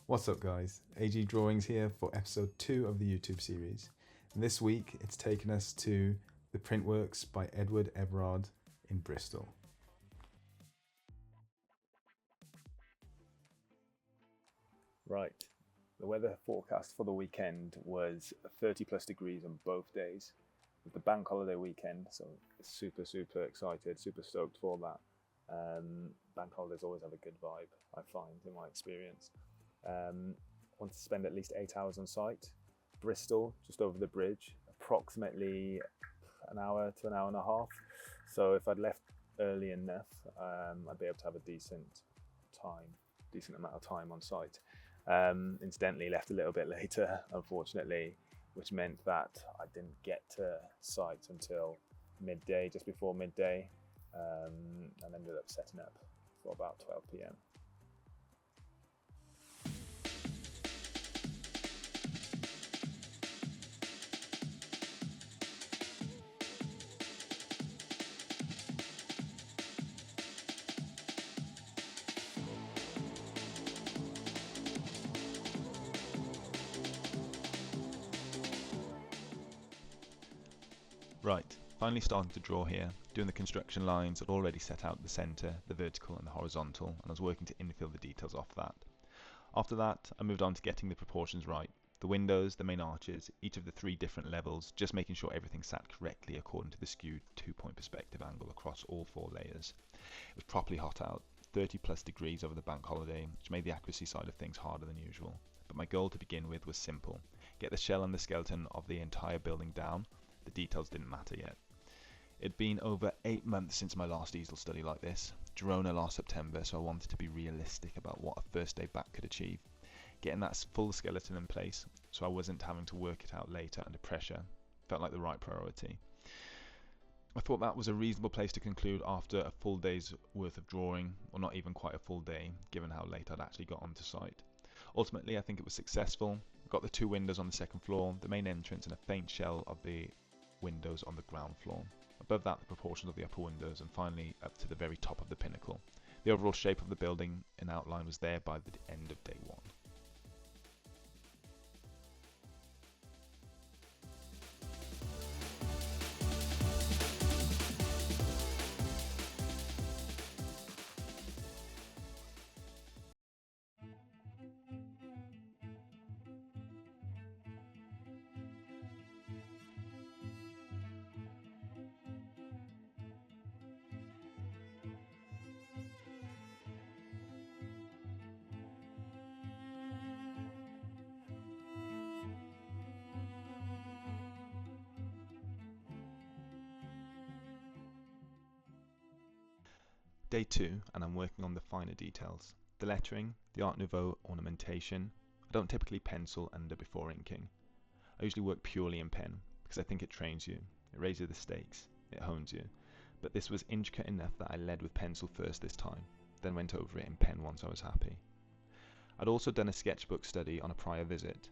What's up guys, AG Drawings here for episode 2 of the YouTube series. And this week it's taken us to the Printworks by Edward Everard in Bristol. Right, the weather forecast for the weekend was 30 plus degrees on both days. With the bank holiday weekend, so super excited, super stoked for that. Bank holidays always have a good vibe, I find, in my experience. Want to spend at least 8 hours on site. Bristol, just over the bridge, approximately an hour to an hour and a half. So if I'd left early enough, I'd be able to have a decent amount of time on site. Incidentally, left a little bit later, unfortunately, which meant that I didn't get to site until midday, just before midday, and ended up setting up for about 12 p.m. Right, finally starting to draw here. Doing the construction lines, I'd already set out the centre, the vertical and the horizontal, and I was working to infill the details off that. After that, I moved on to getting the proportions right. The windows, the main arches, each of the 3 different levels, just making sure everything sat correctly according to the skewed 2-point perspective angle across all 4 layers. It was properly hot out, 30 plus degrees over the bank holiday, which made the accuracy side of things harder than usual. But my goal to begin with was simple: get the shell and the skeleton of the entire building down. The details didn't matter yet. It'd been over 8 months since my last easel study like this. Girona last September, so I wanted to be realistic about what a first day back could achieve. Getting that full skeleton in place, so I wasn't having to work it out later under pressure, felt like the right priority. I thought that was a reasonable place to conclude after a full day's worth of drawing, or not even quite a full day, given how late I'd actually got onto site. Ultimately, I think it was successful. I got the 2 windows on the second floor, the main entrance, and a faint shell of the windows on the ground floor. Above that, the proportions of the upper windows, and finally up to the very top of the pinnacle. The overall shape of the building in outline was there by the end of day 1. Day 2, and I'm working on the finer details. The lettering, the Art Nouveau ornamentation. I don't typically pencil under before inking. I usually work purely in pen, because I think it trains you, it raises the stakes, it hones you. But this was intricate enough that I led with pencil first this time, then went over it in pen once I was happy. I'd also done a sketchbook study on a prior visit.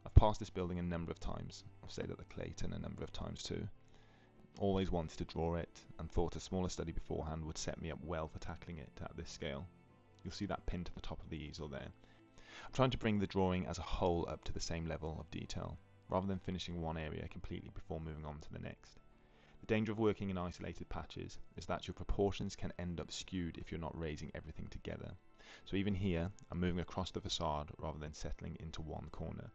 I've passed this building a number of times. I've stayed at the Clayton a number of times too. Always wanted to draw it, and thought a smaller study beforehand would set me up well for tackling it at this scale. You'll see that pinned to the top of the easel there. I'm trying to bring the drawing as a whole up to the same level of detail, rather than finishing one area completely before moving on to the next. The danger of working in isolated patches is that your proportions can end up skewed if you're not raising everything together. So even here, I'm moving across the facade rather than settling into one corner.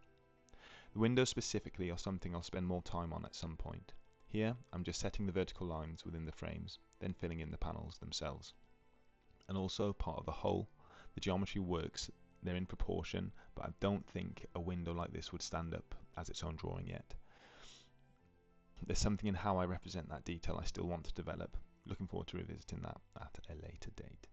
The windows specifically are something I'll spend more time on at some point. Here, I'm just setting the vertical lines within the frames, then filling in the panels themselves. And also, part of the whole, the geometry works, they're in proportion, but I don't think a window like this would stand up as its own drawing yet. There's something in how I represent that detail I still want to develop. Looking forward to revisiting that at a later date.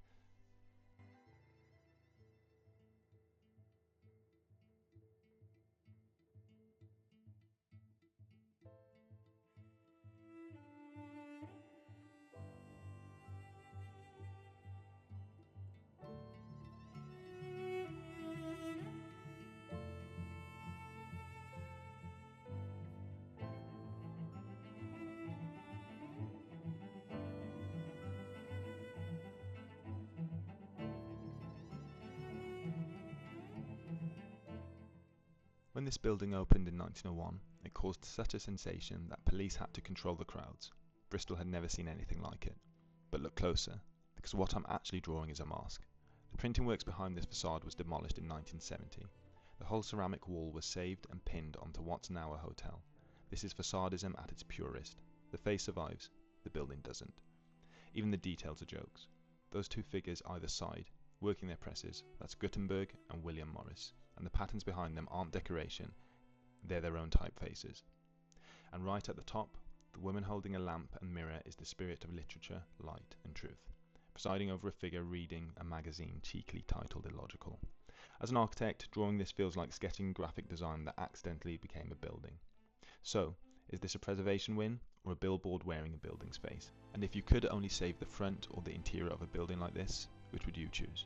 When this building opened in 1901, it caused such a sensation that police had to control the crowds. Bristol had never seen anything like it. But look closer, because what I'm actually drawing is a mask. The printing works behind this facade was demolished in 1970. The whole ceramic wall was saved and pinned onto what's now a hotel. This is facadism at its purest. The face survives, the building doesn't. Even the details are jokes. Those two figures either side, working their presses, that's Gutenberg and William Morris, and the patterns behind them aren't decoration, they're their own typefaces. And right at the top, the woman holding a lamp and mirror is the spirit of literature, light and truth, presiding over a figure reading a magazine cheekily titled Illogical. As an architect, drawing this feels like sketching graphic design that accidentally became a building. So, is this a preservation win, or a billboard wearing a building's face? And if you could only save the front or the interior of a building like this, which would you choose?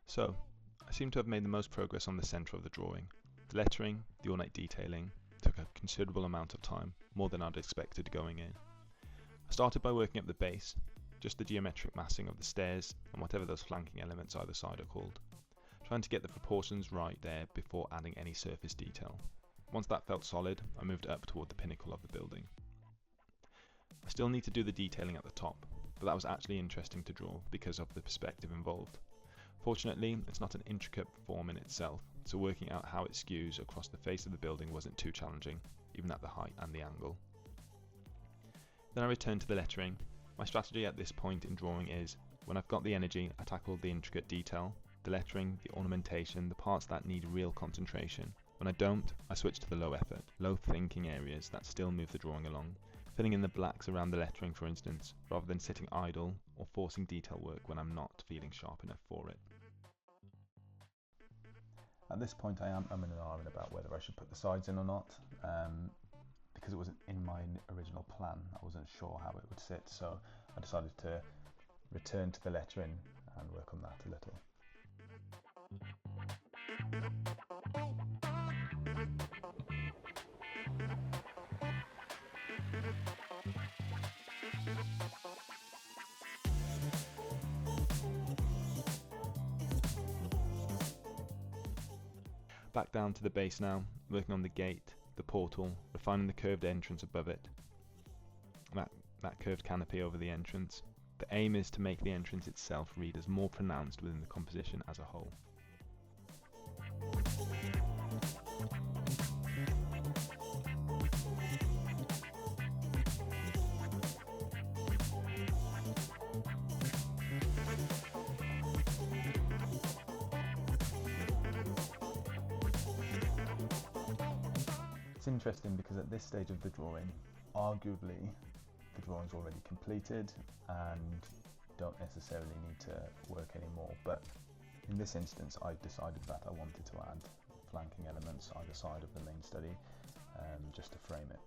So, I seem to have made the most progress on the centre of the drawing. The lettering, the ornate detailing, took a considerable amount of time, more than I'd expected going in. I started by working up the base, just the geometric massing of the stairs and whatever those flanking elements either side are called, trying to get the proportions right there before adding any surface detail. Once that felt solid, I moved up toward the pinnacle of the building. I still need to do the detailing at the top, but that was actually interesting to draw because of the perspective involved. Fortunately, it's not an intricate form in itself, so working out how it skews across the face of the building wasn't too challenging, even at the height and the angle. Then I returned to the lettering. My strategy at this point in drawing is, when I've got the energy, I tackle the intricate detail, the lettering, the ornamentation, the parts that need real concentration. When I don't, I switch to the low effort, low thinking areas that still move the drawing along, filling in the blacks around the lettering for instance, rather than sitting idle or forcing detail work when I'm not feeling sharp enough for it. At this point I am umming and ahhing about whether I should put the sides in or not, because it wasn't in my original plan. I wasn't sure how it would sit, so I decided to return to the lettering and work on that a little. Back down to the base now, working on the gate, the portal, refining the curved entrance above it, that curved canopy over the entrance. The aim is to make the entrance itself read as more pronounced within the composition as a whole. It's interesting because at this stage of the drawing, arguably the drawing's already completed and don't necessarily need to work anymore, but in this instance I decided that I wanted to add flanking elements either side of the main study just to frame it.